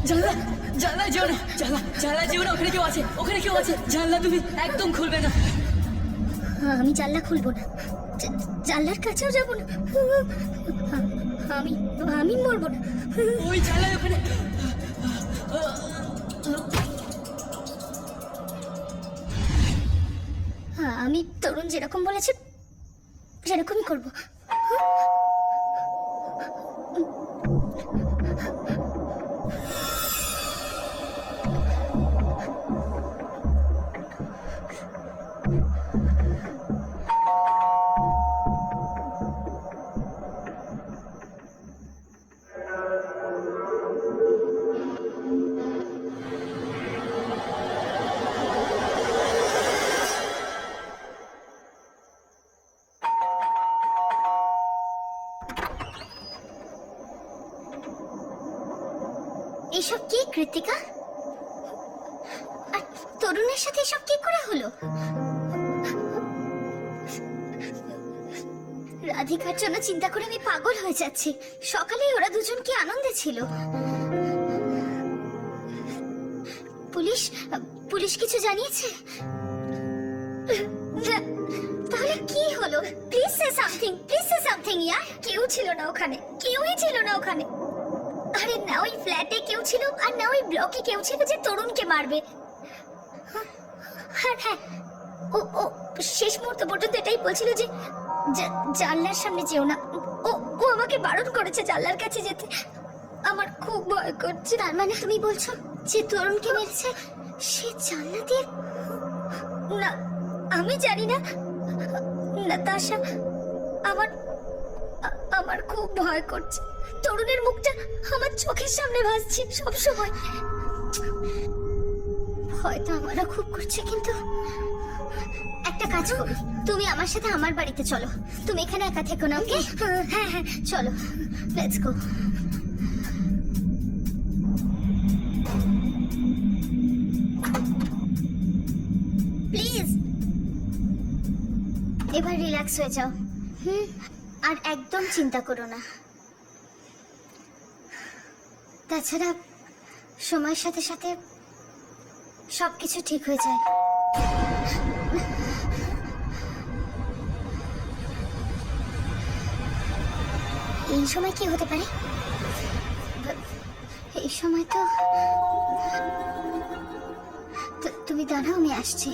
জানলা জানলা যেও না, জানলা যেও না, ওখানে কেউ আছে, ওখানে কেউ আছে। জানলা তুমি একদম খুলবে না। আমি জানলা খুলবো না, জানলার কাছেও যাব না। আমি আমি মরবো না। ওই জানলায় ওখানে। আমি তরুণ যেরকম বলেছে সেরকমই করবো। এসব কি কৃতিকা? আর তরুণের সাথে এসব কি করে হলো? রাধিকার জন্য চিন্তা করে আমি পাগল হয়ে যাচ্ছি। সকালে ওরা দুজন কি আনন্দে ছিল। পুলিশ পুলিশ কিছু জানিয়েছে? তাহলে কি হলো? Please say something, please say something ইয়ার। কেউ ছিল না ওখানে, কেউই ছিল না ওখানে। আরে না ওই ফ্ল্যাটে কেউ ছিল, আর না ওই ব্লকে কেউ ছিল যে তরুণকে মারবে। হ্যাঁ হ্যাঁ, ও ও শেষ মুহূর্ত পর্যন্ত এটাই বলছিল যে জানলার সামনে যেও না। ও ও আমাকে বারণ করেছে জানলার কাছে যেতে। আমার খুব ভয় করছে। তার মানে তুমি বলছো যে তরুণকে মেরেছে সে জানলা দিয়ে? না, আমি জানি না নাতাশা। আমার আমার খুব ভয় করছে। তরুণের মুখটা আমার চোখের সামনে ভাসছে সব সময়। হয়তো আমারও খুব করছে, কিন্তু একটা কাজ করো, তুমি আমার সাথে আমার বাড়িতে চলো। তুমি এখানে একা থেকো না, ওকে? হ্যাঁ হ্যাঁ চলো, লেটস গো। প্লিজ এবার রিল্যাক্স হয়ে যাও। আর একদম চিন্তা করো না। তাছাড়া সময়ের সাথে সাথে সবকিছু ঠিক হয়ে যায়। এই সময় কি হতে পারে? এই সময় তো তুমি দাঁড়াও, আমি আসছি।